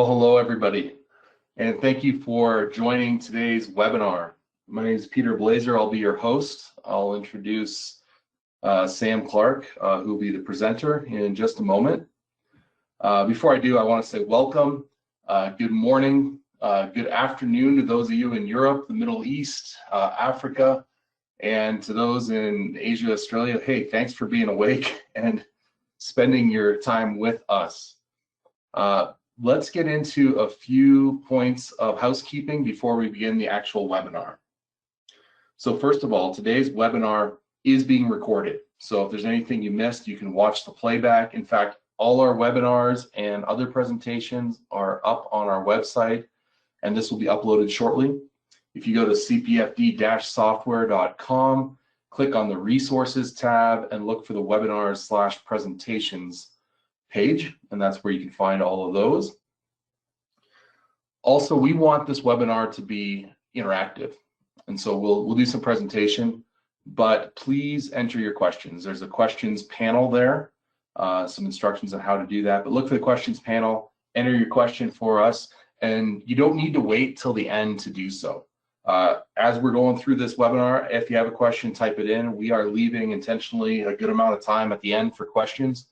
Well, hello, everybody, and thank you for joining today's webinar. My name is Peter Blazer. I'll be your host. I'll introduce Sam Clark, who will be the presenter in just a moment. Before I do, I want to say welcome, good morning, good afternoon to those of you in Europe, the Middle East, Africa, and to those in Asia, Australia. Hey, thanks for being awake and spending your time with us. Let's get into a few points of housekeeping before we begin the actual webinar. So first of all, today's webinar is being recorded. So if there's anything you missed, you can watch the playback. In fact, all our webinars and other presentations are up on our website, and this will be uploaded shortly. If you go to cpfd-software.com, click on the resources tab and look for the webinars/presentations page, and that's where you can find all of those. Also, we want this webinar to be interactive, and so we'll do some presentation, but please enter your questions. There's a questions panel there, some instructions on how to do that, but look for the questions panel, enter your question for us, and you don't need to wait till the end to do so. As we're going through this webinar, if you have a question, type it in. We are leaving intentionally a good amount of time at the end for questions.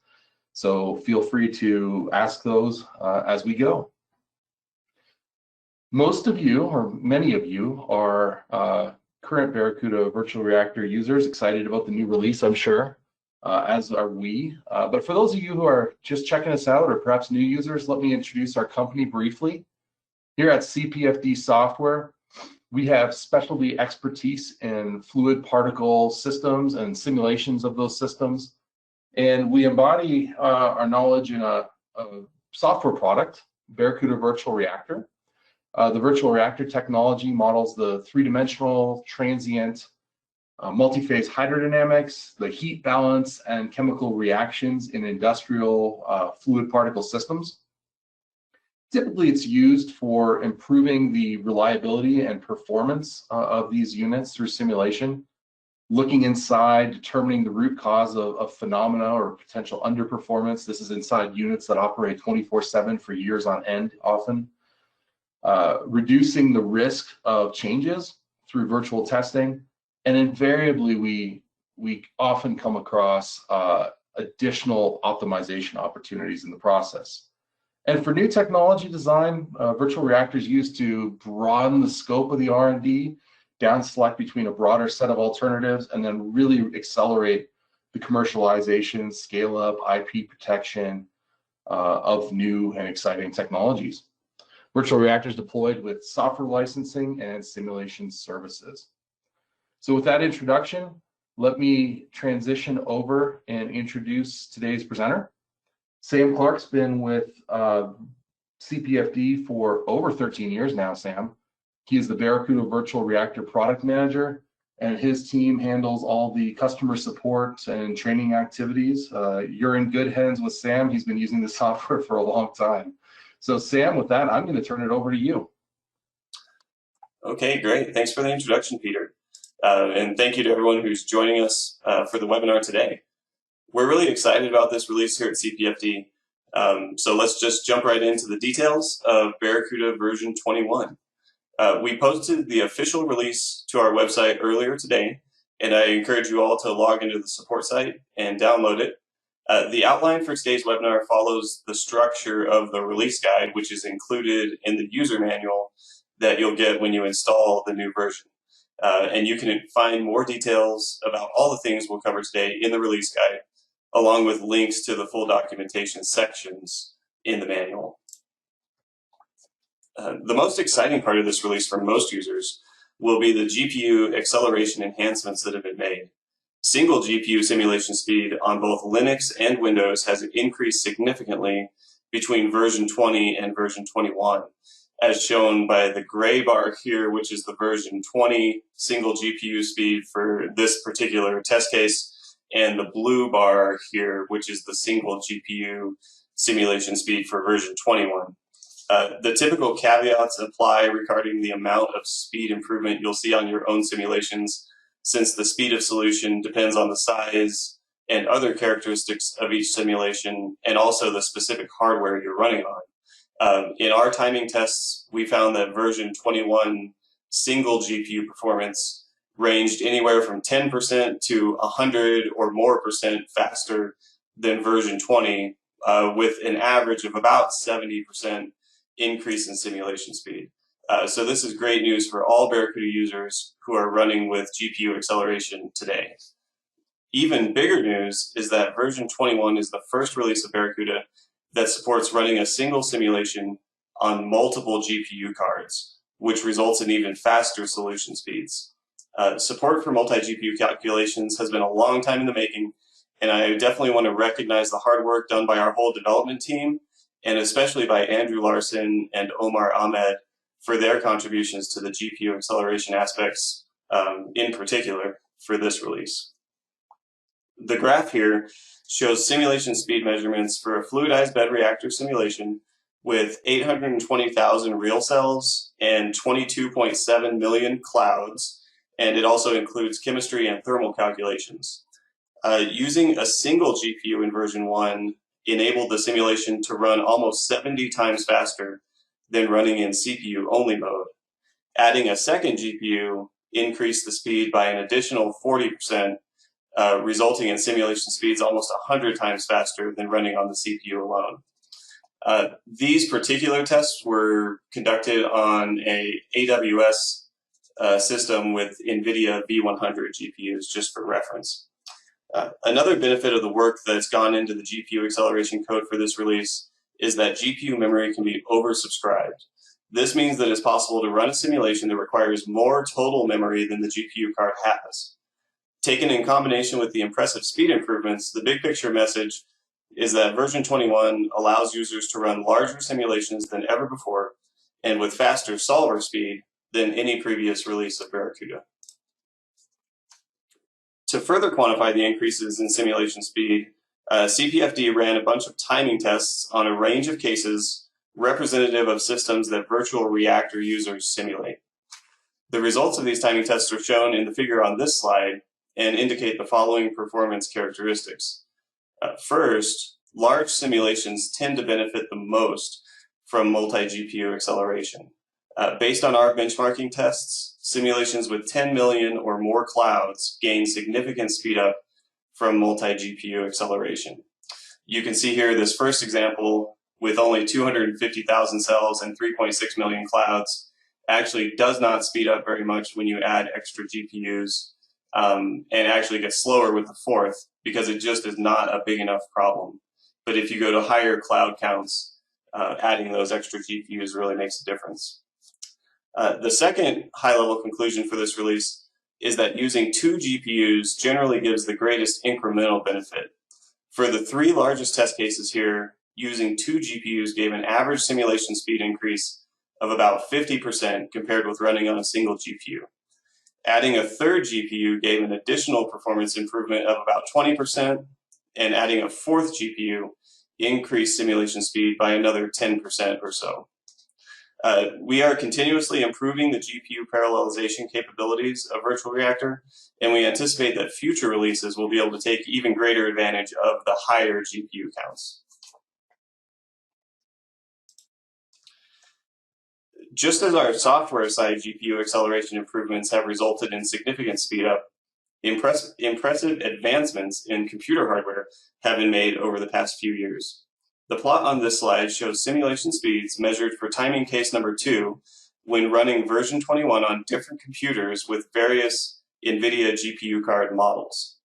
So feel free to ask those as we go. Most of you, or many of you, are current Barracuda Virtual Reactor users, excited about the new release, I'm sure, as are we. But for those of you who are just checking us out, or perhaps new users, let me introduce our company briefly. Here at CPFD Software, we have specialty expertise in fluid particle systems and simulations of those systems. And we embody our knowledge in a software product, Barracuda Virtual Reactor. The Virtual Reactor technology models the three-dimensional, transient, multi-phase hydrodynamics, the heat balance, and chemical reactions in industrial fluid particle systems. Typically, it's used for improving the reliability and performance of these units through simulation, looking inside, determining the root cause of phenomena or potential underperformance. This is inside units that operate 24/7 for years on end, often. Reducing the risk of changes through virtual testing. And invariably, we often come across additional optimization opportunities in the process. And for new technology design, virtual reactors used to broaden the scope of the R&D, down select between a broader set of alternatives, and then really accelerate the commercialization, scale up, IP protection of new and exciting technologies. Virtual reactors deployed with software licensing and simulation services. So with that introduction, let me transition over and introduce today's presenter. Sam Clark's been with CPFD for over 13 years now, Sam. He is the Barracuda Virtual Reactor product manager, and his team handles all the customer support and training activities. You're in good hands with Sam. He's been using the software for a long time. So Sam, with that, I'm going to turn it over to you. Okay, great. Thanks for the introduction, Peter. And thank you to everyone who's joining us for the webinar today. We're really excited about this release here at CPFD. So let's just jump right into the details of Barracuda version 21. We posted the official release to our website earlier today, and I encourage you all to log into the support site and download it. The outline for today's webinar follows the structure of the release guide, which is included in the user manual that you'll get when you install the new version. And you can find more details about all the things we'll cover today in the release guide, along with links to the full documentation sections in the manual. The most exciting part of this release for most users will be the GPU acceleration enhancements that have been made. Single GPU simulation speed on both Linux and Windows has increased significantly between version 20 and version 21, as shown by the gray bar here, which is the version 20 single GPU speed for this particular test case, and the blue bar here, which is the single GPU simulation speed for version 21. The typical caveats apply regarding the amount of speed improvement you'll see on your own simulations, since the speed of solution depends on the size and other characteristics of each simulation, and also the specific hardware you're running on. In our timing tests, we found that version 21 single GPU performance ranged anywhere from 10% to 100 or more percent faster than version 20, with an average of about 70% increase in simulation speed. So this is great news for all Barracuda users who are running with GPU acceleration today. Even bigger news is that version 21 is the first release of Barracuda that supports running a single simulation on multiple GPU cards, which results in even faster solution speeds. Support for multi-GPU calculations has been a long time in the making, and I definitely want to recognize the hard work done by our whole development team, and especially by Andrew Larson and Omar Ahmed for their contributions to the GPU acceleration aspects, in particular for this release. The graph here shows simulation speed measurements for a fluidized bed reactor simulation with 820,000 real cells and 22.7 million clouds, and it also includes chemistry and thermal calculations. Using a single GPU in version 1 enabled the simulation to run almost 70 times faster than running in CPU-only mode. Adding a second GPU increased the speed by an additional 40%, resulting in simulation speeds almost 100 times faster than running on the CPU alone. These particular tests were conducted on a AWS system with NVIDIA V100 GPUs, just for reference. Another benefit of the work that's gone into the GPU acceleration code for this release is that GPU memory can be oversubscribed. This means that it's possible to run a simulation that requires more total memory than the GPU card has. Taken in combination with the impressive speed improvements, the big picture message is that version 21 allows users to run larger simulations than ever before, and with faster solver speed than any previous release of Barracuda. To further quantify the increases in simulation speed, CPFD ran a bunch of timing tests on a range of cases representative of systems that Virtual Reactor users simulate. The results of these timing tests are shown in the figure on this slide and indicate the following performance characteristics. First, large simulations tend to benefit the most from multi-GPU acceleration. Based on our benchmarking tests, simulations with 10 million or more clouds gain significant speed up from multi-GPU acceleration. You can see here this first example with only 250,000 cells and 3.6 million clouds actually does not speed up very much when you add extra GPUs, and actually gets slower with the fourth because it just is not a big enough problem. But if you go to higher cloud counts, adding those extra GPUs really makes a difference. The second high-level conclusion for this release is that using 2 GPUs generally gives the greatest incremental benefit. For the 3 largest test cases here, using 2 GPUs gave an average simulation speed increase of about 50% compared with running on a single GPU. Adding a third GPU gave an additional performance improvement of about 20%, and adding a fourth GPU increased simulation speed by another 10% or so. We are continuously improving the GPU parallelization capabilities of Virtual Reactor, and we anticipate that future releases will be able to take even greater advantage of the higher GPU counts. Just as our software side GPU acceleration improvements have resulted in significant speed up, impressive advancements in computer hardware have been made over the past few years. The plot on this slide shows simulation speeds measured for timing case number 2 when running version 21 on different computers with various NVIDIA GPU card models.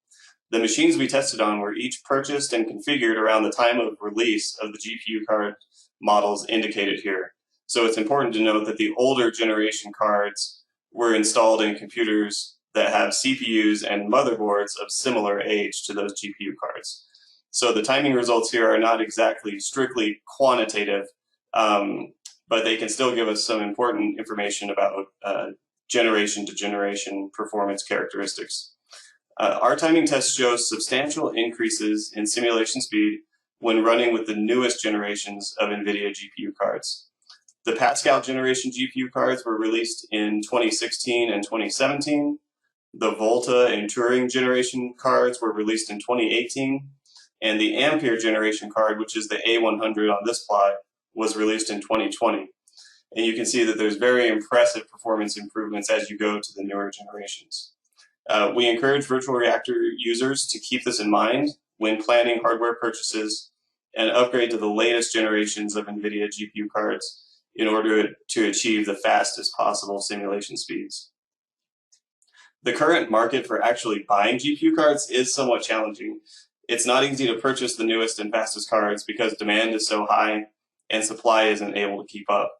The machines we tested on were each purchased and configured around the time of release of the GPU card models indicated here. So it's important to note that the older generation cards were installed in computers that have CPUs and motherboards of similar age to those GPU cards. So the timing results here are not exactly strictly quantitative, but they can still give us some important information about generation to generation performance characteristics. Our timing test shows substantial increases in simulation speed when running with the newest generations of NVIDIA GPU cards. The Pascal generation GPU cards were released in 2016 and 2017. The Volta and Turing generation cards were released in 2018. And the Ampere generation card, which is the A100 on this plot, was released in 2020. And you can see that there's very impressive performance improvements as you go to the newer generations. We encourage Virtual Reactor users to keep this in mind when planning hardware purchases and upgrade to the latest generations of NVIDIA GPU cards in order to achieve the fastest possible simulation speeds. The current market for actually buying GPU cards is somewhat challenging. It's not easy to purchase the newest and fastest cards because demand is so high and supply isn't able to keep up.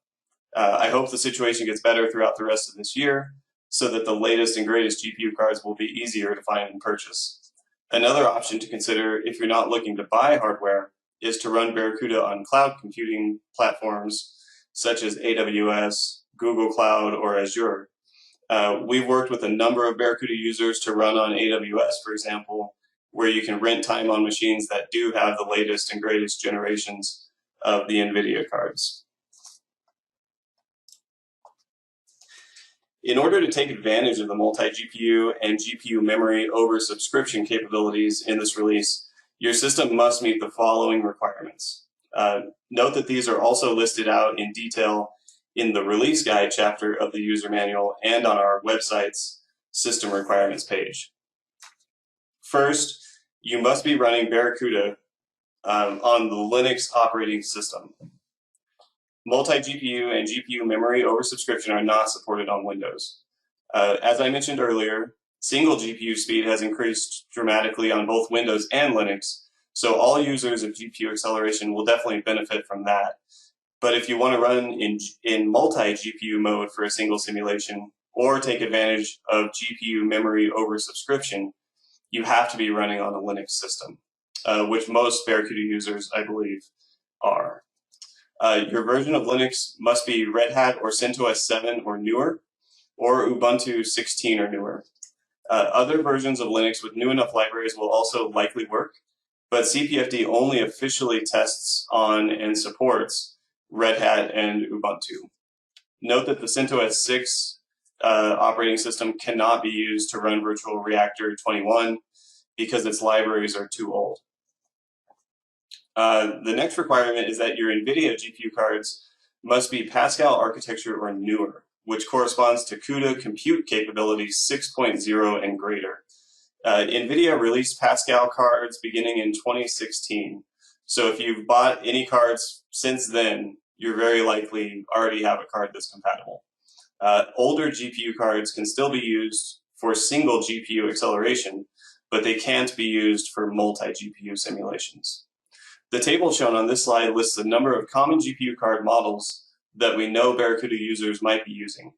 I hope the situation gets better throughout the rest of this year so that the latest and greatest GPU cards will be easier to find and purchase. Another option to consider if you're not looking to buy hardware is to run Barracuda on cloud computing platforms such as AWS, Google Cloud, or Azure. We've worked with a number of Barracuda users to run on AWS, for example, where you can rent time on machines that do have the latest and greatest generations of the NVIDIA cards. In order to take advantage of the multi-GPU and GPU memory oversubscription capabilities in this release, your system must meet the following requirements. Note that these are also listed out in detail in the release guide chapter of the user manual and on our website's system requirements page. First, you must be running Barracuda on the Linux operating system. Multi-GPU and GPU memory oversubscription are not supported on Windows. As I mentioned earlier, single GPU speed has increased dramatically on both Windows and Linux, so all users of GPU acceleration will definitely benefit from that. But if you want to run in multi-GPU mode for a single simulation or take advantage of GPU memory oversubscription, you have to be running on a Linux system, which most Barracuda users, I believe, are. Your version of Linux must be Red Hat or CentOS 7 or newer, or Ubuntu 16 or newer. Other versions of Linux with new enough libraries will also likely work, but CPFD only officially tests on and supports Red Hat and Ubuntu. Note that the CentOS 6 operating system cannot be used to run Virtual Reactor 21 because its libraries are too old. The next requirement is that your NVIDIA GPU cards must be Pascal architecture or newer, which corresponds to CUDA compute capability 6.0 and greater. NVIDIA released Pascal cards beginning in 2016. So if you've bought any cards since then, you're very likely already have a card that's compatible. Older GPU cards can still be used for single GPU acceleration, but they can't be used for multi-GPU simulations. The table shown on this slide lists the number of common GPU card models that we know Barracuda users might be using.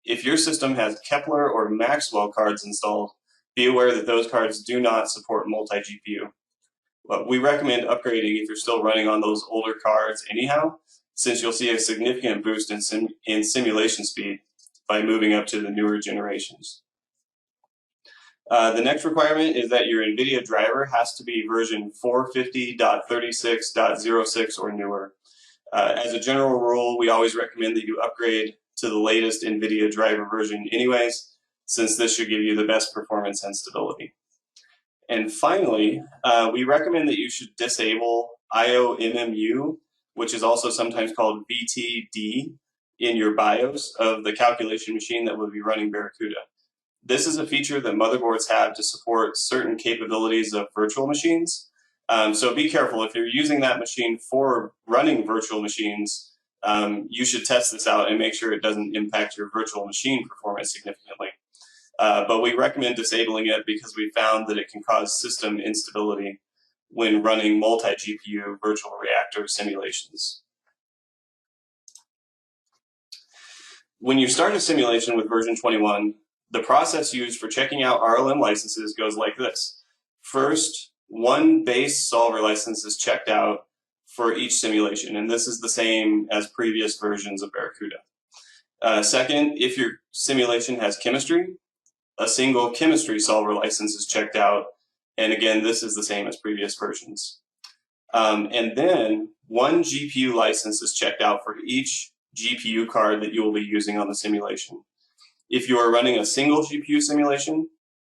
If your system has Kepler or Maxwell cards installed, be aware that those cards do not support multi-GPU. But we recommend upgrading if you're still running on those older cards anyhow, since you'll see a significant boost in simulation speed by moving up to the newer generations. The next requirement is that your NVIDIA driver has to be version 450.36.06 or newer. As a general rule, we always recommend that you upgrade to the latest NVIDIA driver version anyways, since this should give you the best performance and stability. And finally, we recommend that you should disable IOMMU, which is also sometimes called VTD, in your BIOS of the calculation machine that will be running Barracuda. This is a feature that motherboards have to support certain capabilities of virtual machines. So be careful. If you're using that machine for running virtual machines, you should test this out and make sure it doesn't impact your virtual machine performance significantly. But we recommend disabling it because we found that it can cause system instability when running multi-GPU virtual reactor simulations. When you start a simulation with version 21, the process used for checking out RLM licenses goes like this. First, one base solver license is checked out for each simulation, and this is the same as previous versions of Barracuda. Second, if your simulation has chemistry, a single chemistry solver license is checked out, and again, this is the same as previous versions. And then one GPU license is checked out for each GPU card that you will be using on the simulation. If you are running a single GPU simulation,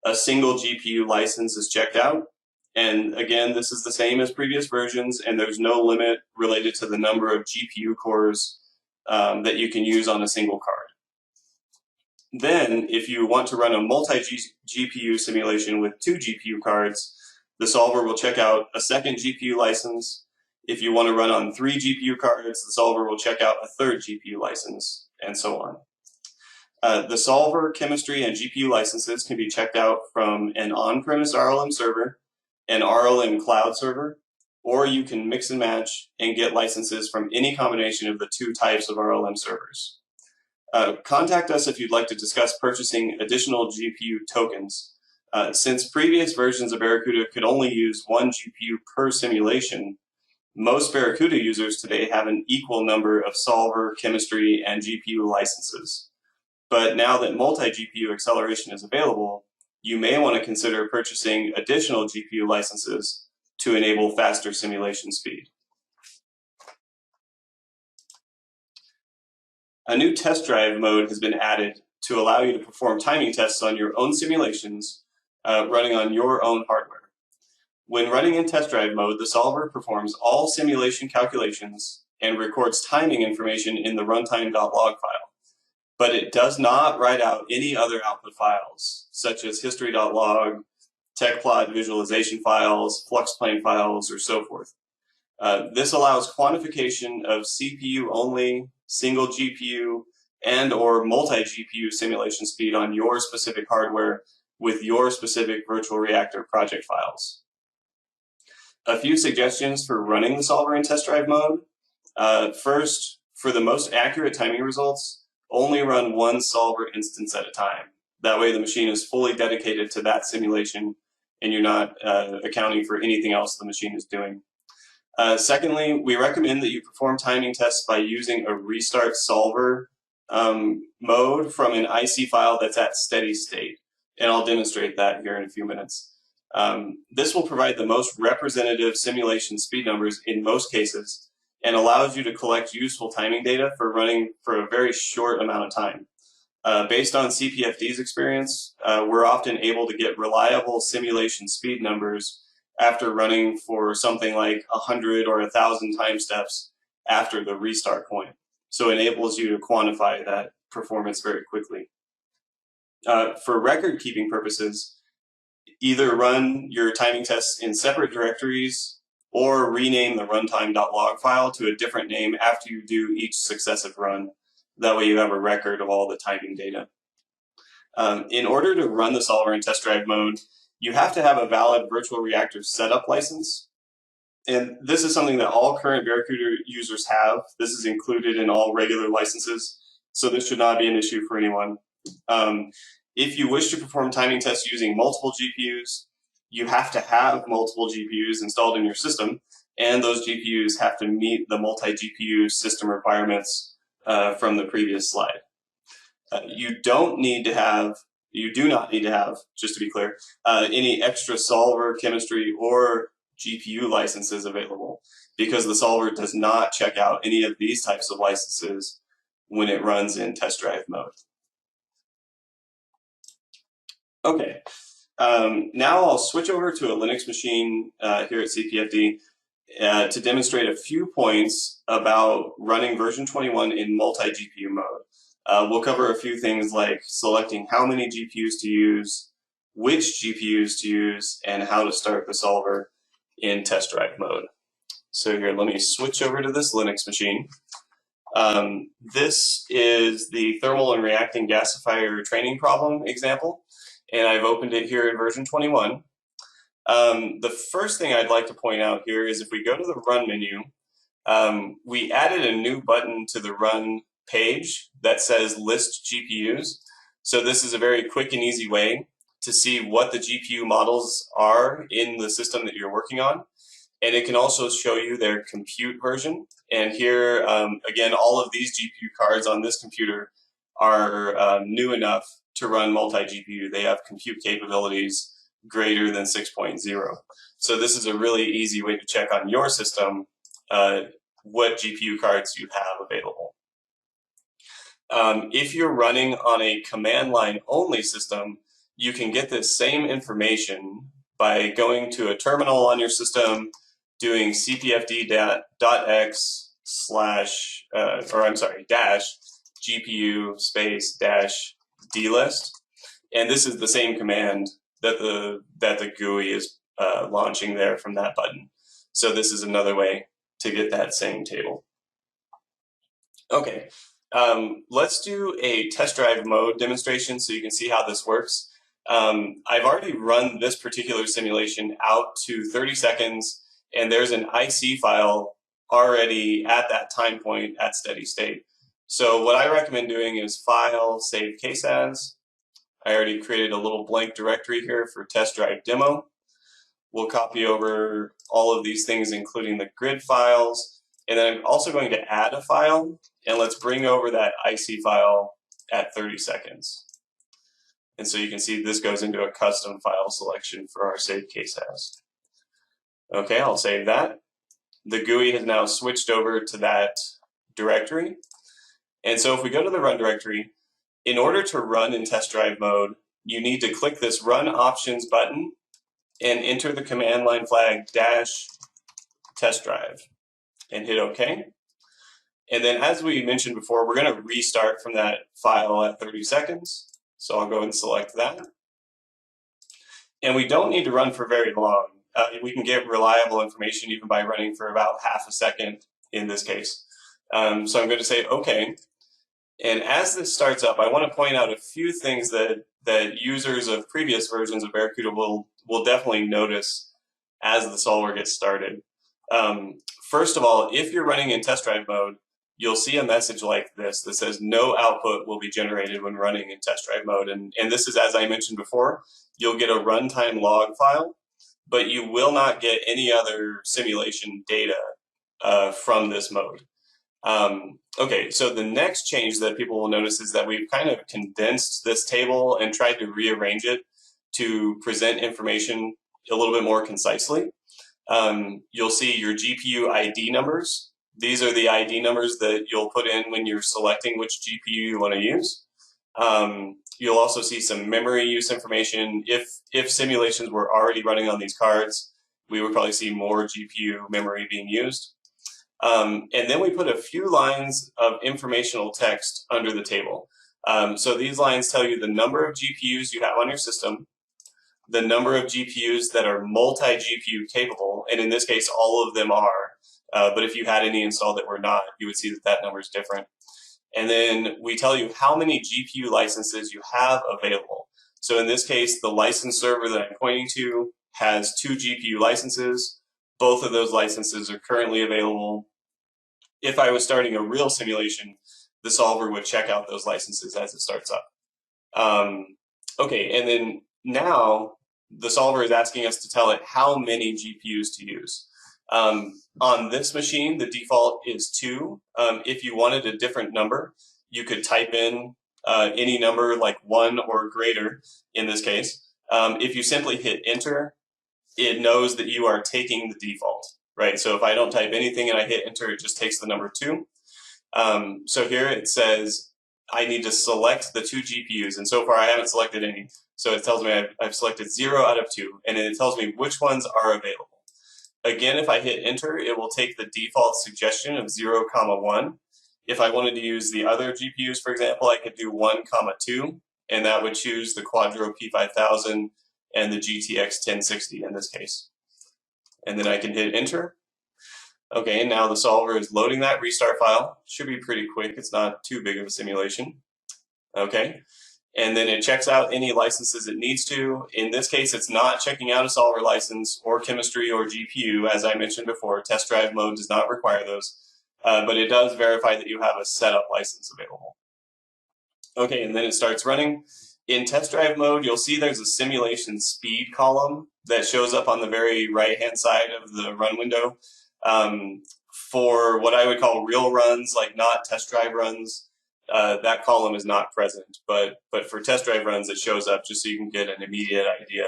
a single GPU license is checked out, And again, this is the same as previous versions, and there's no limit related to the number of GPU cores that you can use on a single card. Then, if you want to run a multi-GPU simulation with 2 GPU cards, the solver will check out a second GPU license. If you want to run on 3 GPU cards, the solver will check out a third GPU license, and so on. The solver, chemistry, and GPU licenses can be checked out from an on-premise RLM server, an RLM cloud server, or you can mix and match and get licenses from any combination of the 2 types of RLM servers. Contact us if you'd like to discuss purchasing additional GPU tokens. Since previous versions of Barracuda could only use 1 GPU per simulation, most Barracuda users today have an equal number of solver, chemistry, and GPU licenses. But now that multi-GPU acceleration is available, you may want to consider purchasing additional GPU licenses to enable faster simulation speed. A new test drive mode has been added to allow you to perform timing tests on your own simulations running on your own hardware. When running in test drive mode, the solver performs all simulation calculations and records timing information in the runtime.log file, but it does not write out any other output files, such as history.log, tech-plot visualization files, fluxplane files, or so forth. This allows quantification of CPU-only, single GPU, and or multi-GPU simulation speed on your specific hardware with your specific Virtual Reactor project files. A few suggestions for running the solver in test drive mode. First, for the most accurate timing results, only run 1 solver instance at a time. That way the machine is fully dedicated to that simulation and you're not accounting for anything else the machine is doing. Secondly, we recommend that you perform timing tests by using a restart solver mode from an IC file that's at steady state. And I'll demonstrate that here in a few minutes. This will provide the most representative simulation speed numbers in most cases and allows you to collect useful timing data for running for a very short amount of time. Based on CPFD's experience, we're often able to get reliable simulation speed numbers after running for something like 100 or 1,000 time steps after the restart point. So it enables you to quantify that performance very quickly. For record keeping purposes, either run your timing tests in separate directories or rename the runtime.log file to a different name after you do each successive run. That way you have a record of all the timing data. In order to run the solver in test drive mode, you have to have a valid Virtual Reactor setup license. And this is something that all current Barracuda users have. This is included in all regular licenses, so this should not be an issue for anyone. If you wish to perform timing tests using multiple GPUs, you have to have multiple GPUs installed in your system, and those GPUs have to meet the multi-GPU system requirements from the previous slide. You do not need to have, just to be clear, any extra solver, chemistry, or GPU licenses available, because the solver does not check out any of these types of licenses when it runs in test drive mode. Okay, now I'll switch over to a Linux machine here at CPFD to demonstrate a few points about running version 21 in multi-GPU mode. We'll cover a few things like selecting how many GPUs to use, which GPUs to use, and how to start the solver in test drive mode. So here, let me switch over to this Linux machine. This is the thermal and reacting gasifier training problem example, and I've opened it here in version 21. The first thing I'd like to point out here is if we go to the run menu, we added a new button to the run page that says list GPUs. So this is a very quick and easy way to see what the GPU models are in the system that you're working on. And it can also show you their compute version. And here, again, all of these GPU cards on this computer are new enough to run multi-GPU. They have compute capabilities greater than 6.0. So this is a really easy way to check on your system what GPU cards you have available. If you're running on a command line only system, you can get this same information by going to a terminal on your system, doing cpfd.x dash GPU space dash dlist. And this is the same command that the GUI is launching there from that button. So this is another way to get that same table. Okay, let's do a test drive mode demonstration so you can see how this works. I've already run this particular simulation out to 30 seconds, and there's an IC file already at that time point at steady state. So what I recommend doing is File, Save Case As. I already created a little blank directory here for test drive demo. We'll copy over all of these things, including the grid files. And then I'm also going to add a file, and let's bring over that IC file at 30 seconds. And so you can see this goes into a custom file selection for our save case as. Okay, I'll save that. The GUI has now switched over to that directory. And so if we go to the run directory, in order to run in test drive mode, you need to click this run options button and enter the command line flag dash test drive and hit OK. And then as we mentioned before, we're going to restart from that file at 30 seconds. So I'll go and select that. And we don't need to run for very long. We can get reliable information even by running for about half a second in this case. So I'm going to say OK. And as this starts up, I want to point out a few things that users of previous versions of Barracuda will definitely notice as the solver gets started. First of all, if you're running in test drive mode, you'll see a message like this that says no output will be generated when running in test drive mode. And this is, as I mentioned before, you'll get a runtime log file, but you will not get any other simulation data from this mode. Okay, so the next change that people will notice is that we've kind of condensed this table and tried to rearrange it to present information a little bit more concisely. You'll see your GPU ID numbers. These are the ID numbers that you'll put in when you're selecting which GPU you want to use. You'll also see some memory use information. If simulations were already running on these cards, we would probably see more GPU memory being used. And then we put a few lines of informational text under the table. So these lines tell you the number of GPUs you have on your system, the number of GPUs that are multi-GPU capable, and in this case, all of them are. But if you had any installed that were not, you would see that that number is different. And then we tell you how many GPU licenses you have available. So in this case, the license server that I'm pointing to has 2 GPU licenses. Both of those licenses are currently available. If I was starting a real simulation, the solver would check out those licenses as it starts up. Okay, and then now the solver is asking us to tell it how many GPUs to use. On this machine, the default is 2. If you wanted a different number, you could type in any number like 1 or greater in this case. If you simply hit enter, it knows that you are taking the default, right? So if I don't type anything and I hit enter, it just takes the number 2. So here it says I need to select the 2 GPUs, and so far I haven't selected any. So it tells me I've selected 0 out of 2, and then it tells me which ones are available. Again, if I hit enter, it will take the default suggestion of 0, 1. If I wanted to use the other GPUs, for example, I could do 1, 2, and that would choose the Quadro P5000 and the GTX 1060 in this case. And then I can hit enter. Okay, and now the solver is loading that restart file. Should be pretty quick. It's not too big of a simulation. Okay, and then it checks out any licenses it needs to. In this case, it's not checking out a solver license or chemistry or GPU. As I mentioned before, test drive mode does not require those, but it does verify that you have a setup license available. Okay, and then it starts running. In test drive mode, you'll see there's a simulation speed column that shows up on the very right-hand side of the run window. For what I would call real runs, like not test drive runs, that column is not present. But for test drive runs, it shows up just so you can get an immediate idea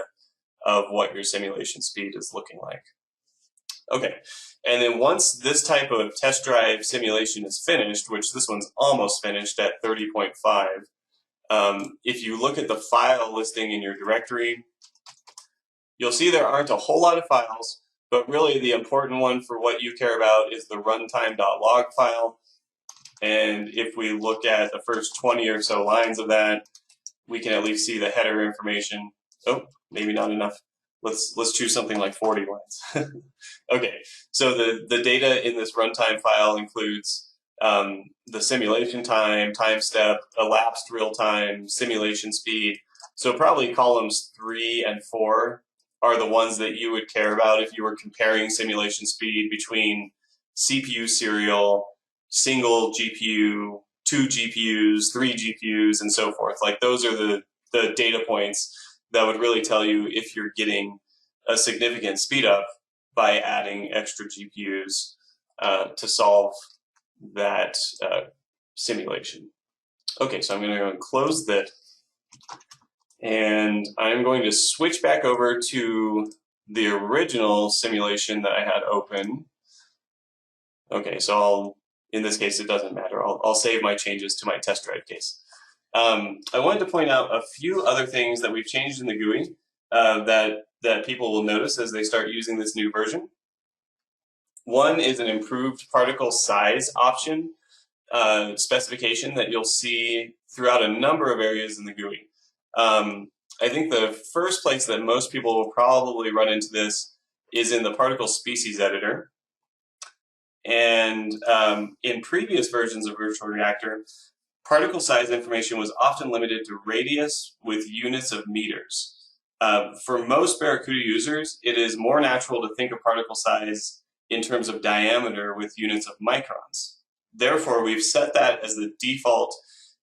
of what your simulation speed is looking like. Okay, and then once this type of test drive simulation is finished, which this one's almost finished at 30.5, if you look at the file listing in your directory, you'll see there aren't a whole lot of files, but really the important one for what you care about is the runtime.log file. And if we look at the first 20 or so lines of that, we can at least see the header information. Oh, maybe not enough. Let's choose something like 40 lines. Okay, so the data in this runtime file includes the simulation time, time step, elapsed real time, simulation speed. So probably columns 3 and 4 are the ones that you would care about if you were comparing simulation speed between CPU serial, single GPU, 2 GPUs, 3 GPUs, and so forth. Like those are the data points that would really tell you if you're getting a significant speed up by adding extra GPUs to solve that simulation. Okay, so I'm going to go and close that, and I'm going to switch back over to the original simulation that I had open. Okay, so in this case, it doesn't matter. I'll save my changes to my test drive case. I wanted to point out a few other things that we've changed in the GUI that people will notice as they start using this new version. One is an improved particle size option specification that you'll see throughout a number of areas in the GUI. I think the first place that most people will probably run into this is in the particle species editor. And in previous versions of Virtual Reactor, particle size information was often limited to radius with units of meters. For most Barracuda users, it is more natural to think of particle size in terms of diameter with units of microns. Therefore, we've set that as the default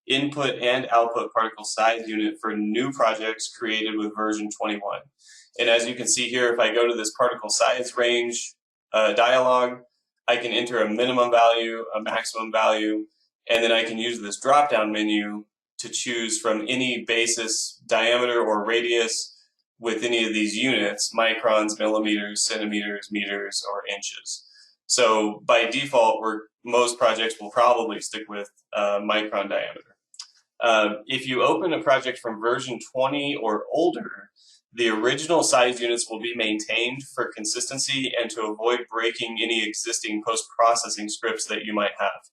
input and output particle size unit for new projects created with version 21. And as you can see here, if I go to this particle size range dialog, I can enter a minimum value, a maximum value, and then I can use this drop-down menu to choose from any basis, diameter, or radius with any of these units, microns, millimeters, centimeters, meters, or inches. So by default, most projects will probably stick with micron diameter. If you open a project from version 20 or older, the original size units will be maintained for consistency and to avoid breaking any existing post-processing scripts that you might have.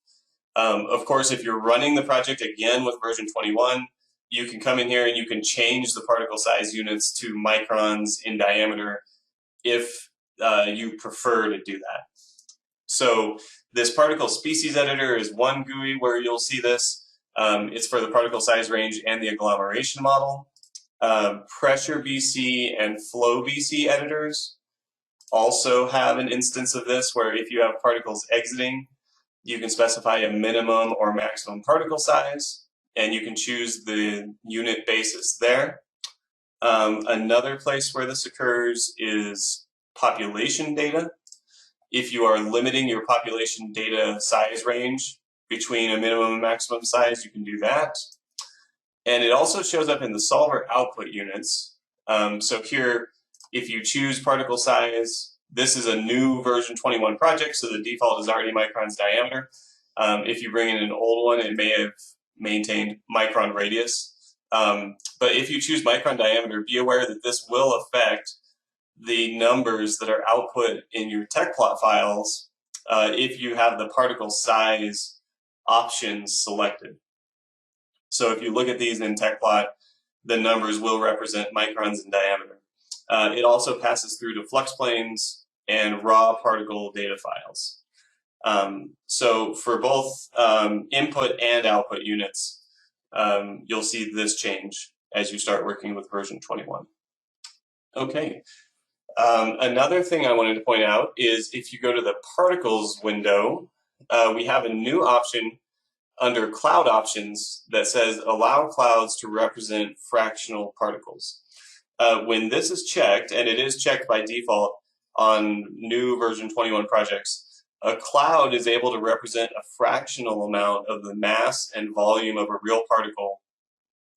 Of course, if you're running the project again with version 21, you can come in here and you can change the particle size units to microns in diameter if you prefer to do that. So this particle species editor is one GUI where you'll see this. It's for the particle size range and the agglomeration model. Pressure BC and flow BC editors also have an instance of this where if you have particles exiting, you can specify a minimum or maximum particle size, and you can choose the unit basis there. Another place where this occurs is population data. If you are limiting your population data size range between a minimum and maximum size, you can do that. And it also shows up in the solver output units. So here, if you choose particle size, this is a new version 21 project, so the default is already microns diameter. If you bring in an old one, it may have maintained micron radius. But if you choose micron diameter, be aware that this will affect the numbers that are output in your tech plot files if you have the particle size options selected. So if you look at these in TechPlot, the numbers will represent microns in diameter. It also passes through to flux planes and raw particle data files. So for both input and output units, you'll see this change as you start working with version 21. Okay. Another thing I wanted to point out is if you go to the particles window, we have a new option under cloud options that says allow clouds to represent fractional particles. When this is checked, and it is checked by default on new version 21 projects, a cloud is able to represent a fractional amount of the mass and volume of a real particle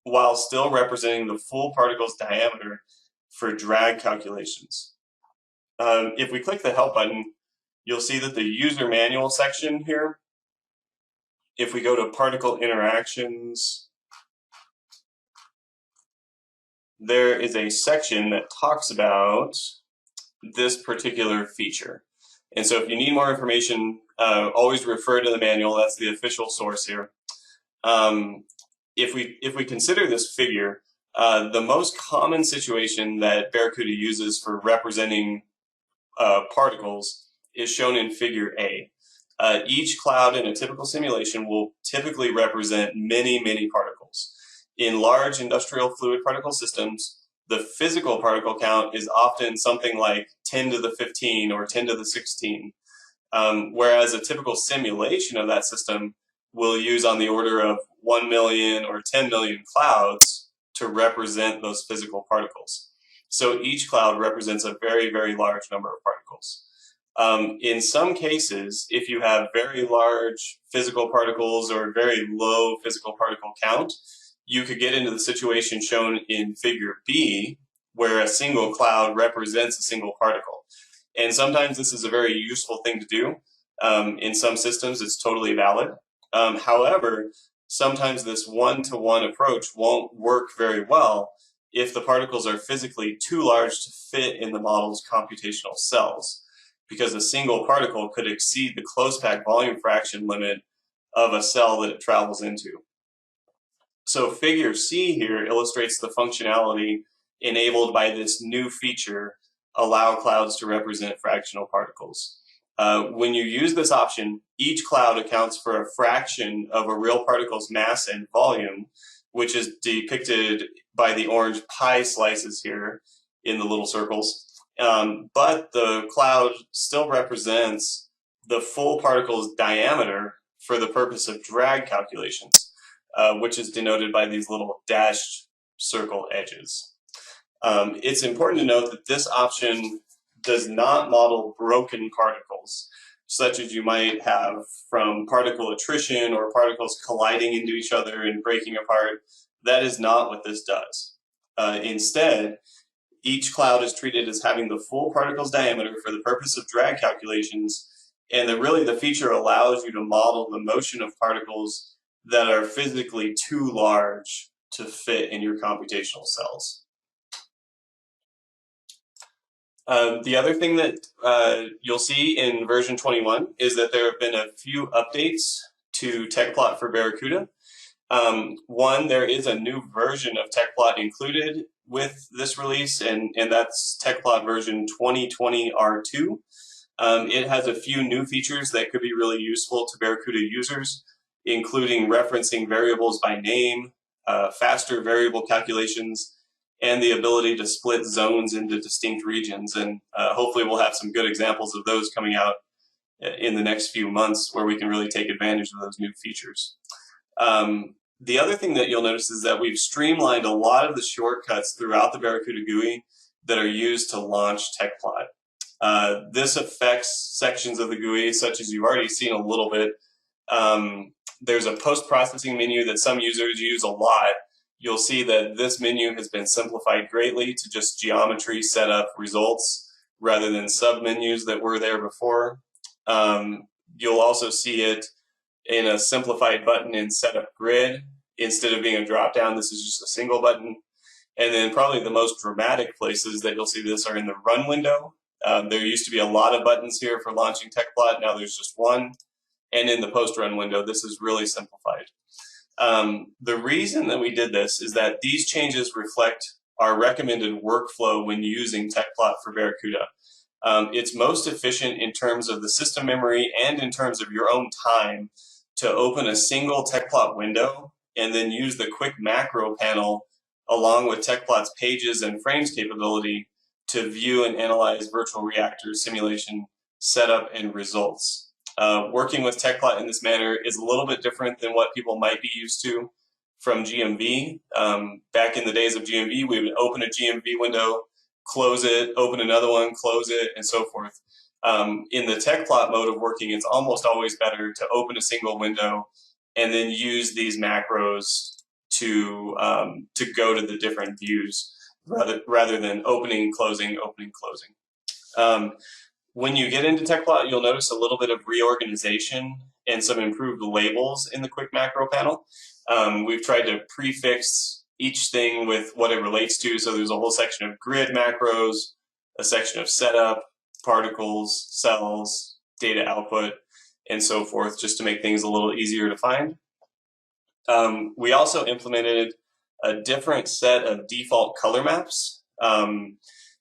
while still representing the full particle's diameter for drag calculations. If we click the help button, you'll see that the user manual section here, if we go to particle interactions, there is a section that talks about this particular feature. And so if you need more information, always refer to the manual. That's the official source here. If we consider this figure, the most common situation that Barracuda uses for representing particles is shown in figure A. Each cloud in a typical simulation will typically represent many, many particles. In large industrial fluid particle systems, the physical particle count is often something like 10 to the 15 or 10 to the 16, whereas a typical simulation of that system will use on the order of 1 million or 10 million clouds to represent those physical particles. So each cloud represents a very, very large number of particles. In some cases, if you have very large physical particles or very low physical particle count, you could get into the situation shown in figure B, where a single cloud represents a single particle. And sometimes this is a very useful thing to do. In some systems, it's totally valid. However, sometimes this one-to-one approach won't work very well if the particles are physically too large to fit in the model's computational cells, because a single particle could exceed the close pack volume fraction limit of a cell that it travels into. So figure C here illustrates the functionality enabled by this new feature, allow clouds to represent fractional particles. When you use this option, each cloud accounts for a fraction of a real particle's mass and volume, which is depicted by the orange pie slices here in the little circles. But the cloud still represents the full particle's diameter for the purpose of drag calculations, which is denoted by these little dashed circle edges. It's important to note that this option does not model broken particles, such as you might have from particle attrition or particles colliding into each other and breaking apart. That is not what this does. Instead, each cloud is treated as having the full particle's diameter for the purpose of drag calculations, and really the feature allows you to model the motion of particles that are physically too large to fit in your computational cells. The other thing that you'll see in version 21 is that there have been a few updates to TechPlot for Barracuda. One, there is a new version of TechPlot included with this release, and that's TechPlot version 2020 R2. It has a few new features that could be really useful to Barracuda users, including referencing variables by name, faster variable calculations, and the ability to split zones into distinct regions. And hopefully we'll have some good examples of those coming out in the next few months where we can really take advantage of those new features. The other thing that you'll notice is that we've streamlined a lot of the shortcuts throughout the Barracuda GUI that are used to launch TechPlot. This affects sections of the GUI, such as you've already seen a little bit. There's a post-processing menu that some users use a lot. You'll see that this menu has been simplified greatly to just geometry setup results rather than sub-menus that were there before. You'll also see it in a simplified button in setup grid. Instead of being a drop-down, this is just a single button. And then probably the most dramatic places that you'll see this are in the run window. There used to be a lot of buttons here for launching TechPlot. Now there's just one. And in the post-run window, this is really simplified. The reason that we did this is that these changes reflect our recommended workflow when using TechPlot for Barracuda. It's most efficient in terms of the system memory and in terms of your own time to open a single TechPlot window and then use the quick macro panel along with TechPlot's pages and frames capability to view and analyze Virtual Reactor simulation setup and results. Working with TechPlot in this manner is a little bit different than what people might be used to from GMV. Back in the days of GMV, we would open a GMV window, close it, open another one, close it, and so forth. In the TechPlot mode of working, it's almost always better to open a single window and then use these macros to go to the different views rather than opening, closing, opening, closing. When you get into TechPlot, you'll notice a little bit of reorganization and some improved labels in the quick macro panel. We've tried to prefix each thing with what it relates to. So there's a whole section of grid macros, a section of setup, particles, cells, data output, and so forth, just to make things a little easier to find. We also implemented a different set of default color maps.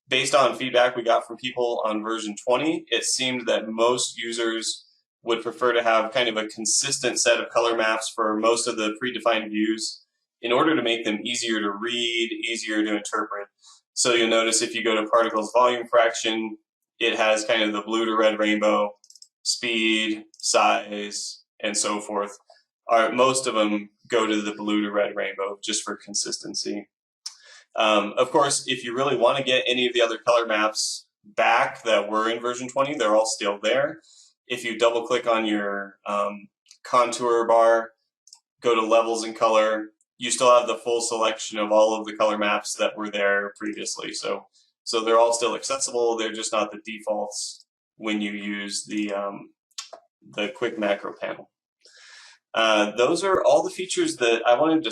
Based on feedback we got from people on version 20, it seemed that most users would prefer to have kind of a consistent set of color maps for most of the predefined views in order to make them easier to read, easier to interpret. So you'll notice if you go to particles volume fraction, it has kind of the blue to red rainbow, speed, size, and so forth. Most of them go to the blue to red rainbow just for consistency. Of course, if you really want to get any of the other color maps back that were in version 20, they're all still there. If you double click on your contour bar, go to levels and color, you still have the full selection of all of the color maps that were there previously. So they're all still accessible. They're just not the defaults when you use the quick macro panel. Those are all the features that I wanted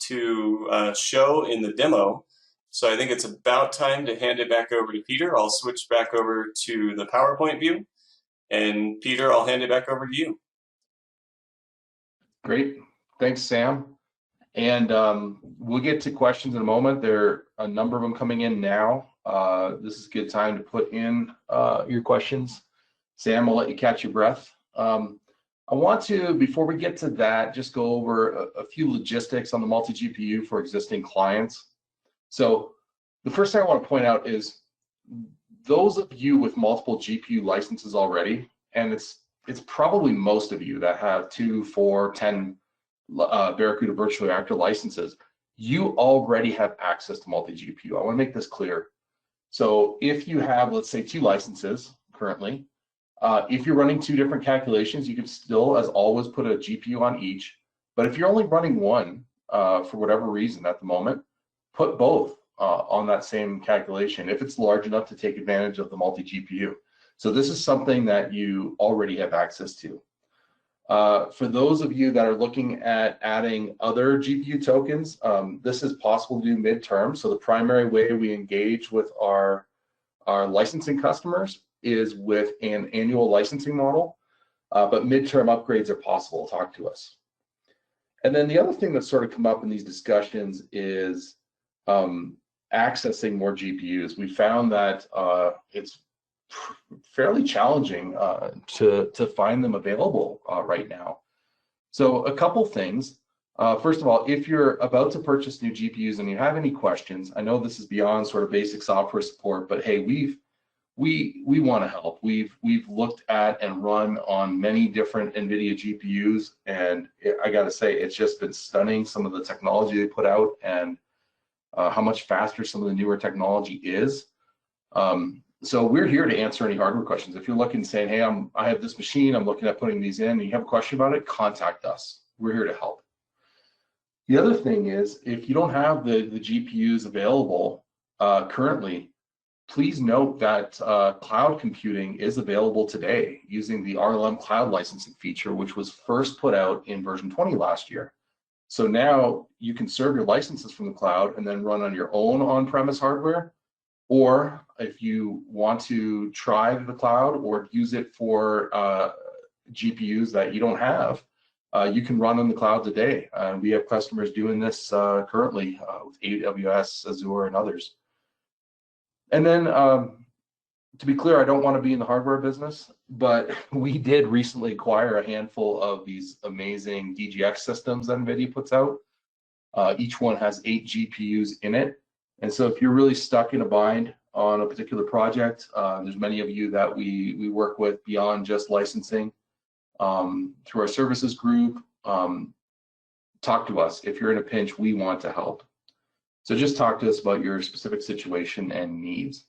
to show in the demo. So I think it's about time to hand it back over to Peter. I'll switch back over to the PowerPoint view. And Peter, I'll hand it back over to you. Great. Thanks, Sam. And we'll get to questions in a moment. There are a number of them coming in now. This is a good time to put in your questions. Sam, I'll let you catch your breath. I want to, before we get to that, just go over a few logistics on the multi-GPU for existing clients. So the first thing I want to point out is those of you with multiple GPU licenses already, and it's probably most of you that have 2, 4, 10 Barracuda Virtual Reactor licenses, you already have access to multi-GPU. I want to make this clear. So if you have, let's say, 2 licenses currently, if you're running 2 different calculations, you can still, as always, put a GPU on each. But if you're only running one for whatever reason at the moment, put both on that same calculation if it's large enough to take advantage of the multi-GPU. So this is something that you already have access to. For those of you that are looking at adding other GPU tokens, this is possible to do midterm. So the primary way we engage with our licensing customers is with an annual licensing model, but midterm upgrades are possible. Talk to us. And then the other thing that's sort of come up in these discussions is accessing more GPUs. We found that it's fairly challenging to find them available right now. So a couple things. First of all, if you're about to purchase new GPUs and you have any questions, I know this is beyond sort of basic software support, but hey, we want to help. We've looked at and run on many different NVIDIA GPUs, and I got to say, it's just been stunning, some of the technology they put out and how much faster some of the newer technology is. So we're here to answer any hardware questions. If you're looking saying, hey, I have this machine, I'm looking at putting these in, and you have a question about it, contact us. We're here to help. The other thing is, if you don't have the GPUs available currently, please note that cloud computing is available today using the RLM cloud licensing feature, which was first put out in version 20 last year. So now you can serve your licenses from the cloud and then run on your own on-premise hardware, or if you want to try the cloud or use it for GPUs that you don't have, you can run on the cloud today. We have customers doing this currently with AWS, Azure, and others. And then, to be clear, I don't want to be in the hardware business, but we did recently acquire a handful of these amazing DGX systems that NVIDIA puts out. Each one has 8 GPUs in it. And so if you're really stuck in a bind on a particular project, there's many of you that we work with beyond just licensing through our services group. Talk to us. If you're in a pinch, we want to help. So just talk to us about your specific situation and needs.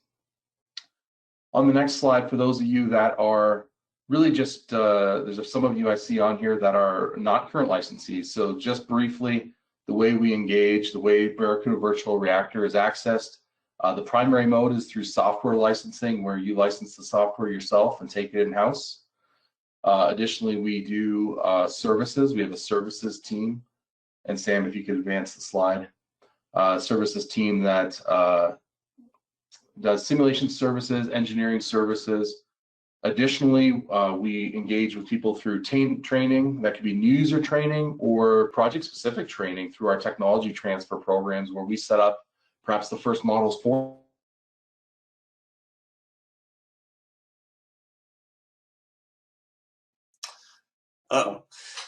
On the next slide, for those of you that are really just, there's some of you I see on here that are not current licensees. So just briefly, the way we engage, the way Barracuda Virtual Reactor is accessed. The primary mode is through software licensing, where you license the software yourself and take it in-house. Additionally, we do services. We have a services team. And Sam, if you could advance the slide. services team that does simulation services, engineering services. Additionally, we engage with people through training. That could be new user training or project-specific training through our technology transfer programs, where we set up perhaps the first models for. Oh,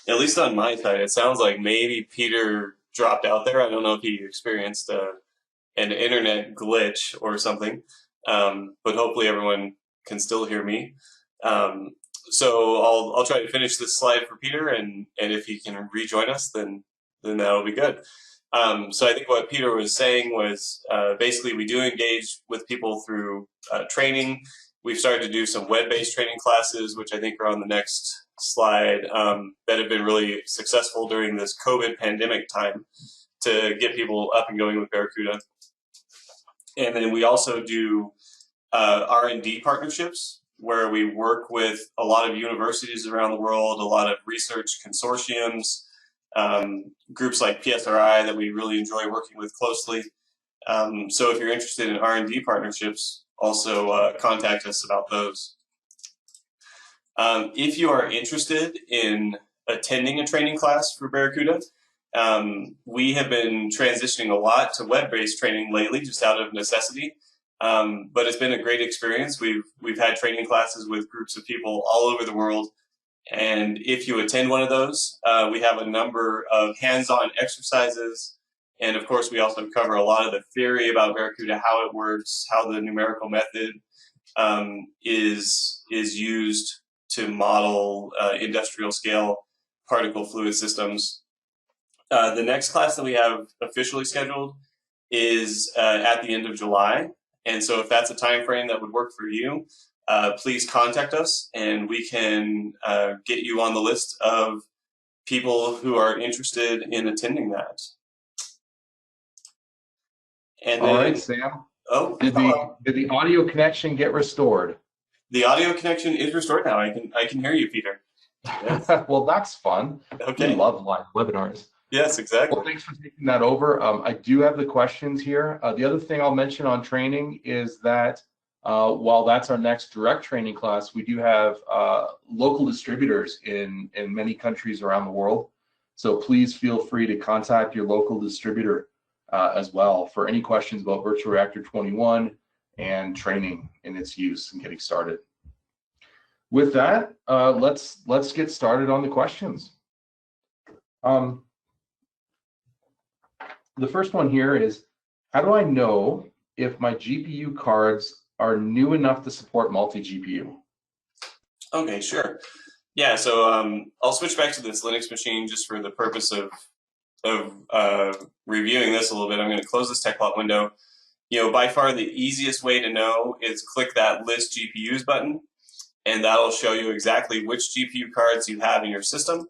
at least on my side, it sounds like maybe Peter dropped out there. I don't know if he experienced an internet glitch or something, but hopefully everyone can still hear me. So I'll try to finish this slide for Peter, and if he can rejoin us, then that'll be good. So I think what Peter was saying was basically we do engage with people through training. We've started to do some web-based training classes, which I think are on the next slide, that have been really successful during this COVID pandemic time to get people up and going with Barracuda. And then we also do R&D partnerships, where we work with a lot of universities around the world, a lot of research consortiums, groups like PSRI that we really enjoy working with closely. So if you're interested in R&D partnerships, also contact us about those. If you are interested in attending a training class for Barracuda, we have been transitioning a lot to web-based training lately, just out of necessity. But it's been a great experience. We've had training classes with groups of people all over the world. And if you attend one of those, we have a number of hands-on exercises. And of course, we also cover a lot of the theory about Barracuda, how it works, how the numerical method is used to model industrial scale particle fluid systems. The next class that we have officially scheduled is at the end of July. And so if that's a time frame that would work for you, please contact us and we can get you on the list of people who are interested in attending that. And all right, Sam. Oh, did the audio connection get restored? The audio connection is restored now. I can hear you, Peter. Yes. Well, that's fun. Okay. We love live webinars. Yes, exactly. Well, thanks for taking that over. I do have the questions here. The other thing I'll mention on training is that while that's our next direct training class, we do have local distributors in many countries around the world. So please feel free to contact your local distributor as well for any questions about Virtual Reactor 21 and training in its use and getting started. With that, let's get started on the questions. The first one here is, how do I know if my GPU cards are new enough to support multi-GPU? Okay, sure. Yeah, so I'll switch back to this Linux machine just for the purpose of reviewing this a little bit. I'm going to close this TechPlot window. You know, by far the easiest way to know is click that List GPUs button, and that'll show you exactly which GPU cards you have in your system.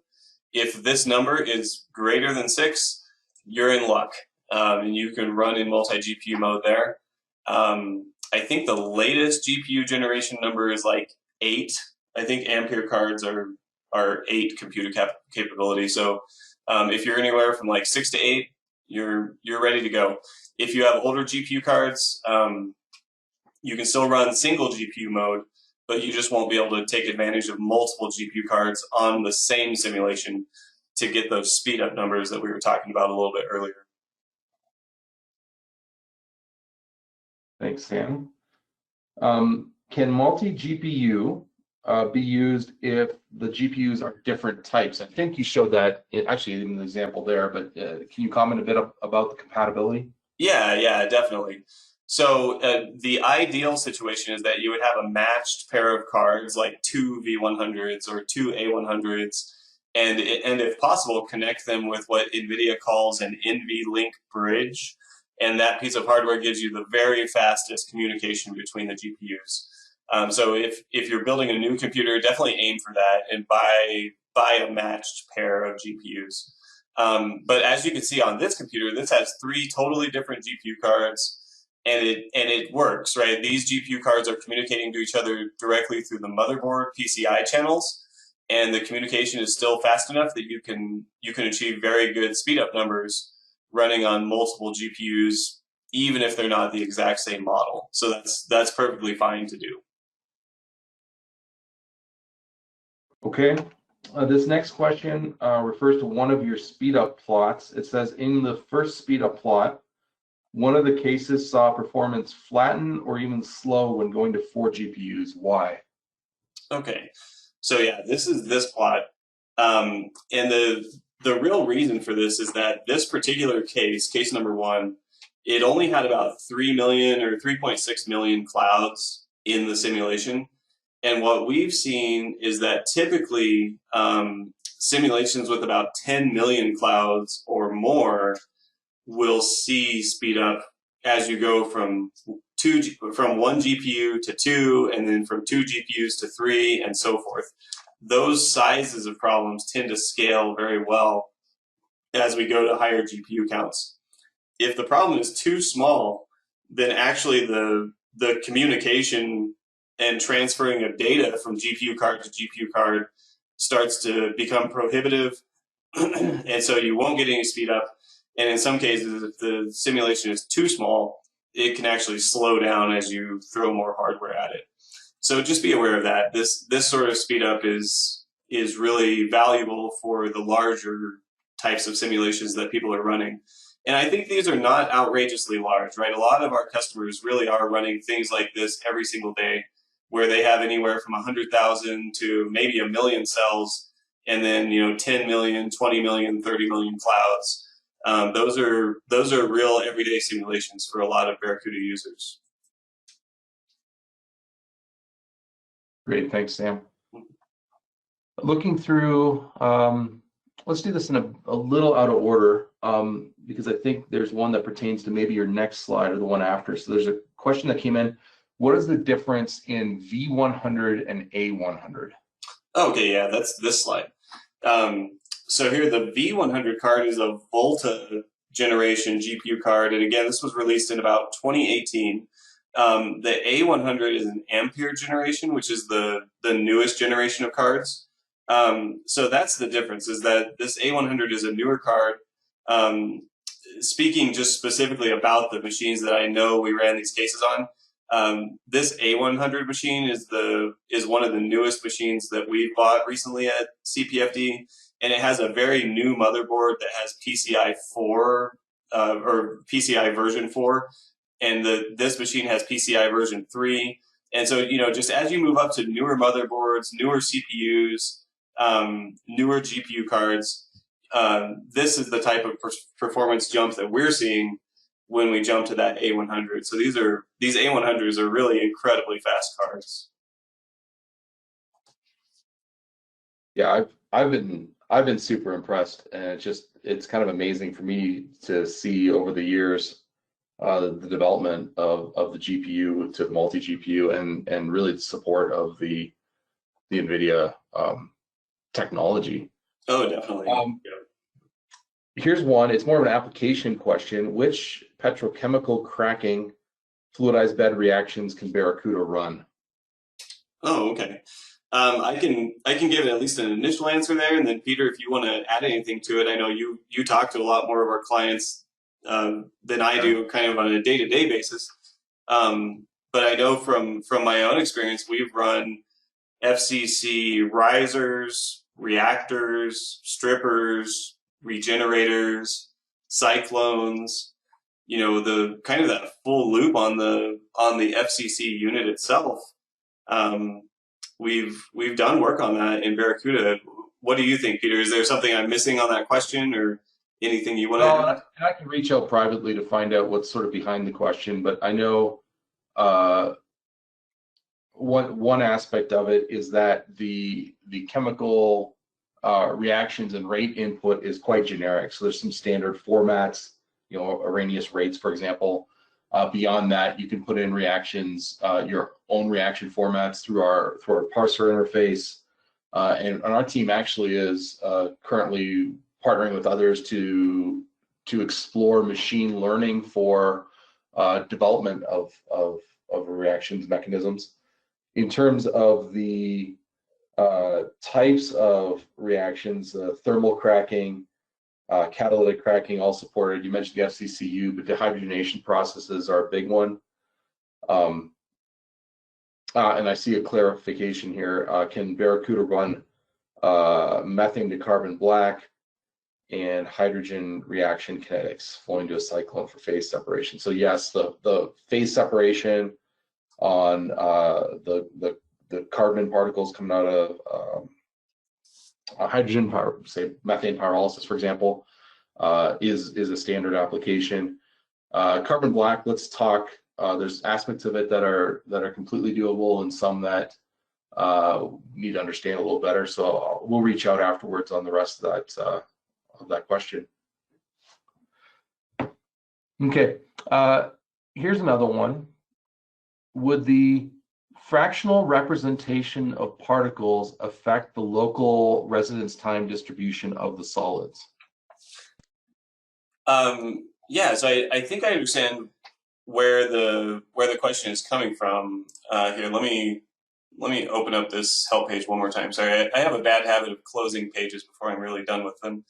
If this number is greater than 6, you're in luck, and you can run in multi-GPU mode there. I think the latest GPU generation number is like 8. I think Ampere cards are 8 computer capability. So if you're anywhere from like 6 to 8, you're ready to go. If you have older GPU cards, you can still run single GPU mode, but you just won't be able to take advantage of multiple GPU cards on the same simulation to get those speed up numbers that we were talking about a little bit earlier. Thanks, Sam. Can multi-GPU be used if the GPUs are different types? I think you showed that actually in the example there, but can you comment a bit about the compatibility? Yeah, definitely. So the ideal situation is that you would have a matched pair of cards, like 2 V100s or 2 A100s, and if possible, connect them with what NVIDIA calls an NVLink bridge. And that piece of hardware gives you the very fastest communication between the GPUs. So if you're building a new computer, definitely aim for that and buy a matched pair of GPUs. But as you can see on this computer, this has 3 totally different GPU cards, and it works, right? These GPU cards are communicating to each other directly through the motherboard PCI channels, and the communication is still fast enough that you can achieve very good speed up numbers running on multiple GPUs, even if they're not the exact same model. So that's perfectly fine to do. Okay. This next question refers to one of your speed up plots. It says in the first speed up plot, one of the cases saw performance flatten or even slow when going to 4 GPUs. Why? Okay, so yeah, this is this plot, and the real reason for this is that this particular case number 1, it only had about 3 million or 3.6 million clouds in the simulation. And what we've seen is that typically simulations with about 10 million clouds or more will see speed up as you go from 1 GPU to 2, and then from 2 GPUs to 3, and so forth. Those sizes of problems tend to scale very well as we go to higher GPU counts. If the problem is too small, then actually the communication and transferring of data from GPU card to GPU card starts to become prohibitive, and so you won't get any speed up. And in some cases, if the simulation is too small, it can actually slow down as you throw more hardware at it. So just be aware of that. This sort of speed up is really valuable for the larger types of simulations that people are running. And I think these are not outrageously large, right? A lot of our customers really are running things like this every single day, where they have anywhere from 100,000 to maybe 1 million cells, and then 10 million, 20 million, 30 million clouds. Those are real everyday simulations for a lot of Barracuda users. Great, thanks, Sam. Looking through, let's do this in a little out of order, because I think there's one that pertains to maybe your next slide or the one after. So there's a question that came in. What is the difference in V100 and A100? Okay, yeah, that's this slide. So here, the V100 card is a Volta generation GPU card, and again, this was released in about 2018. The A100 is an Ampere generation, which is the newest generation of cards. So that's the difference, is that this A100 is a newer card. Speaking just specifically about the machines that I know we ran these cases on, this A100 machine is one of the newest machines that we bought recently at CPFD, and it has a very new motherboard that has PCI 4 or PCI version 4, and this machine has PCI version 3. And so, just as you move up to newer motherboards, newer CPUs, newer GPU cards, this is the type of performance jump that we're seeing when we jump to that A100. So these A100s are really incredibly fast cards. Yeah, I've been super impressed, and it's kind of amazing for me to see over the years the development of the GPU to multi-GPU and really the support of the NVIDIA technology. Oh, definitely. Yeah. Here's one. It's more of an application question. Which petrochemical cracking fluidized bed reactions can Barracuda run? Oh, okay. I can give at least an initial answer there, and then Peter, if you want to add anything to it, I know you talk to a lot more of our clients than I do, kind of on a day-to-day basis. But I know from my own experience, we've run FCC risers, reactors, strippers, regenerators, cyclones. The kind of that full loop on the FCC unit itself. We've done work on that in Barracuda. What do you think, Peter? Is there something I'm missing on that question, or anything you want to add? I can reach out privately to find out what's sort of behind the question, but I know one aspect of it is that the chemical reactions and rate input is quite generic. So there's some standard formats, Arrhenius rates, for example. Beyond that, you can put in reactions, your own reaction formats through our parser interface. And our team actually is currently partnering with others to explore machine learning for development of reactions mechanisms. In terms of the types of reactions, thermal cracking, Catalytic cracking all supported. You mentioned the FCCU, but dehydrogenation processes are a big one. And I see a clarification here. Can Barracuda run methane to carbon black and hydrogen reaction kinetics flowing to a cyclone for phase separation? So yes, the phase separation on the carbon particles coming out of hydrogen, say methane pyrolysis, for example, is a standard application. Carbon black, let's talk. There's aspects of it that are completely doable, and some that need to understand a little better. So we'll reach out afterwards on the rest of that question. Okay, here's another one. Would the fractional representation of particles affect the local residence time distribution of the solids? Yeah, so I think I understand where the question is coming from. Here, let me open up this help page one more time. Sorry, I have a bad habit of closing pages before I'm really done with them.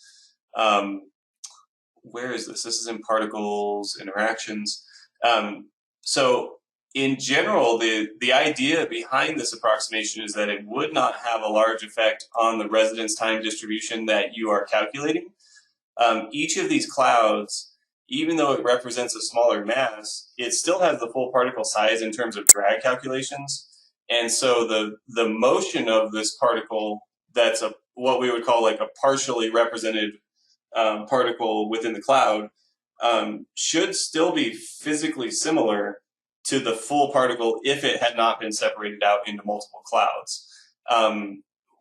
Where is this? This is in particles, interactions. So in general, the idea behind this approximation is that it would not have a large effect on the residence time distribution that you are calculating. Each of these clouds, even though it represents a smaller mass, it still has the full particle size in terms of drag calculations. And so the motion of this particle, that's what we would call like a partially represented particle within the cloud, should still be physically similar to the full particle if it had not been separated out into multiple clouds.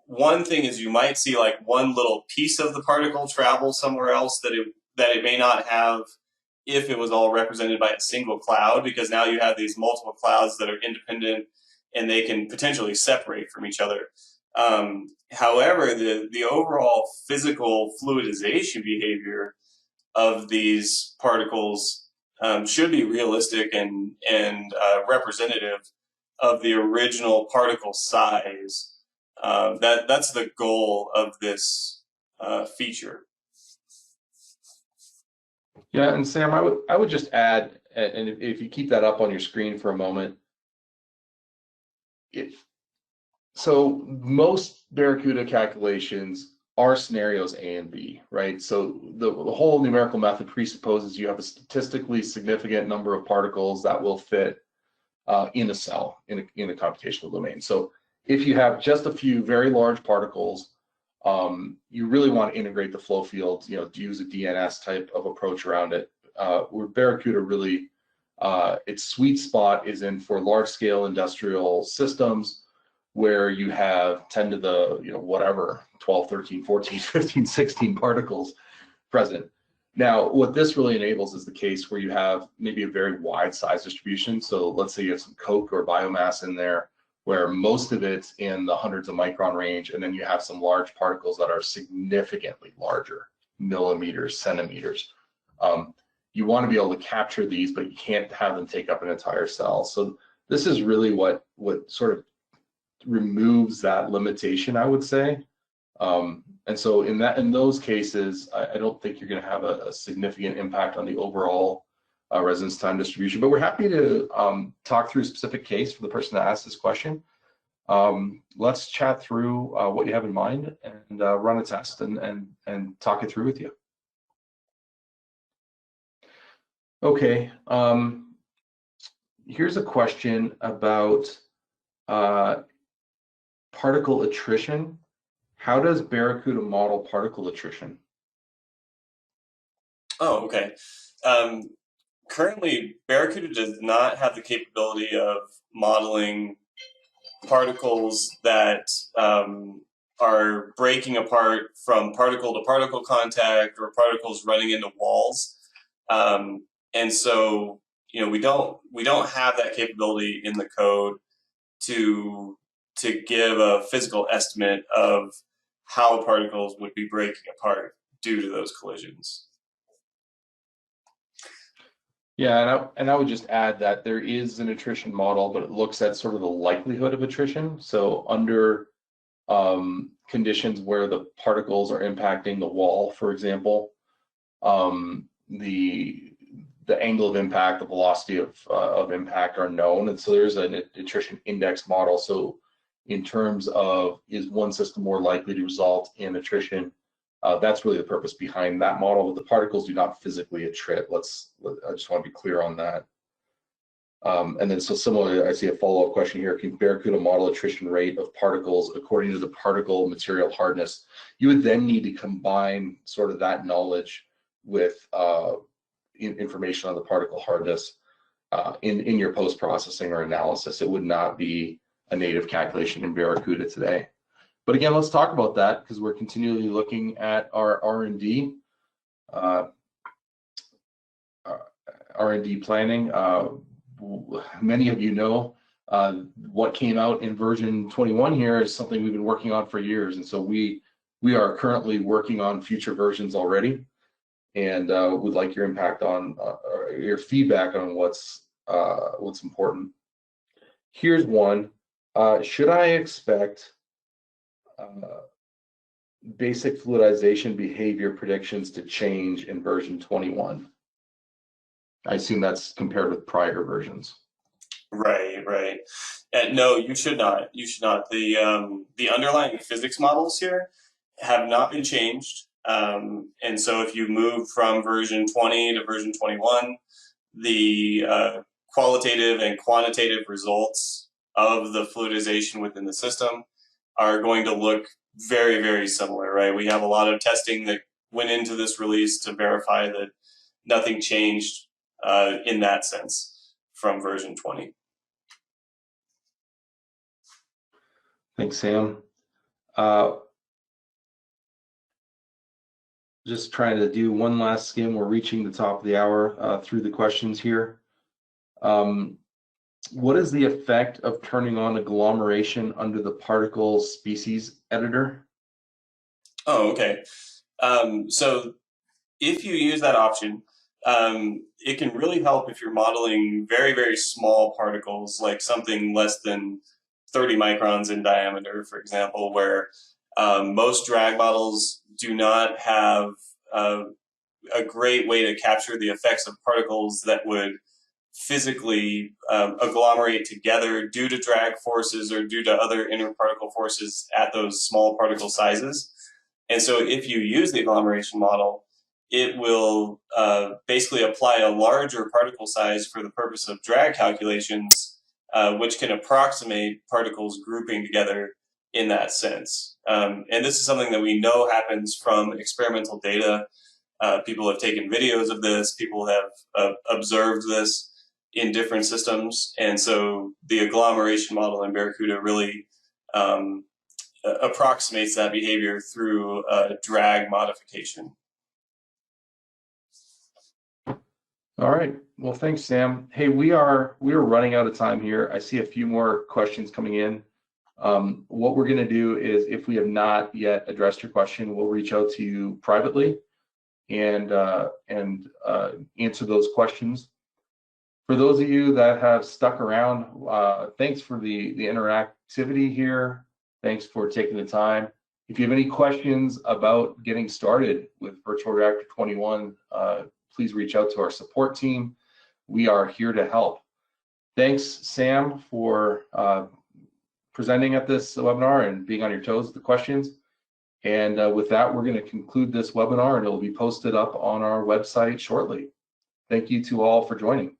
One thing is you might see like one little piece of the particle travel somewhere else that it may not have if it was all represented by a single cloud, because now you have these multiple clouds that are independent and they can potentially separate from each other. However, the overall physical fluidization behavior of these particles should be realistic and representative of the original particle size. That's the goal of this feature. Yeah, and Sam, I would just add, and if you keep that up on your screen for a moment, so most Barracuda calculations are scenarios A and B, right? So the whole numerical method presupposes you have a statistically significant number of particles that will fit in a cell in a computational domain. So if you have just a few very large particles, you really want to integrate the flow fields, to use a DNS type of approach around it. Where Barracuda really, its sweet spot is in for large scale industrial systems where you have 10 to the, whatever, 12, 13, 14, 15, 16 particles present. Now, what this really enables is the case where you have maybe a very wide size distribution. So let's say you have some coke or biomass in there where most of it's in the hundreds of micron range, and then you have some large particles that are significantly larger, millimeters, centimeters. You want to be able to capture these, but you can't have them take up an entire cell. So this is really what sort of removes that limitation, I would say. And so in those cases, I don't think you're going to have a significant impact on the overall residence time distribution. But we're happy to talk through a specific case for the person that asked this question. Let's chat through what you have in mind and run a test and talk it through with you. Okay. Here's a question about particle attrition. How does Barracuda model particle attrition? Oh, okay. Currently, Barracuda does not have the capability of modeling particles that are breaking apart from particle to particle contact or particles running into walls. And so, we don't have that capability in the code to give a physical estimate of how particles would be breaking apart due to those collisions. Yeah, and I would just add that there is an attrition model, but it looks at sort of the likelihood of attrition. So under conditions where the particles are impacting the wall, for example, the angle of impact, the velocity of impact are known, and so there's an attrition index model. So in terms of, is one system more likely to result in attrition, that's really the purpose behind that model. But the particles do not physically attrit. I just want to be clear on that. And then so similarly, I see a follow-up question here. Can Barracuda model attrition rate of particles according to the particle material hardness? You would then need to combine sort of that knowledge with information on the particle hardness in your post-processing or analysis. It would not be a native calculation in Barracuda today. But again, let's talk about that, because we're continually looking at our R&D planning. Many of you know what came out in version 21 here is something we've been working on for years, and so we are currently working on future versions already, and would like your impact on your feedback on what's important. Here's one. Should I expect basic fluidization behavior predictions to change in version 21? I assume that's compared with prior versions. Right. No, you should not. You should not. The underlying physics models here have not been changed. And so if you move from version 20 to version 21, the qualitative and quantitative results of the fluidization within the system are going to look very, very similar, right? We have a lot of testing that went into this release to verify that nothing changed in that sense from version 20. Thanks, Sam. Just trying to do one last skim. We're reaching the top of the hour through the questions here. What is the effect of turning on agglomeration under the particle species editor? Oh, okay. So if you use that option, it can really help if you're modeling very, very small particles, like something less than 30 microns in diameter, for example, where most drag models do not have a great way to capture the effects of particles that would physically agglomerate together due to drag forces or due to other interparticle forces at those small particle sizes. And so if you use the agglomeration model, it will basically apply a larger particle size for the purpose of drag calculations, which can approximate particles grouping together in that sense. And this is something that we know happens from experimental data. People have taken videos of this, people have observed this in different systems, and so the agglomeration model in Barracuda really approximates that behavior through drag modification. All right. Well, thanks, Sam. Hey, we are running out of time here. I see a few more questions coming in. What we're going to do is, if we have not yet addressed your question, we'll reach out to you privately and answer those questions. For those of you that have stuck around, thanks for the interactivity here. Thanks for taking the time. If you have any questions about getting started with Virtual Reactor 21, please reach out to our support team. We are here to help. Thanks, Sam, for presenting at this webinar and being on your toes with the questions. And with that, we're going to conclude this webinar, and it will be posted up on our website shortly. Thank you to all for joining.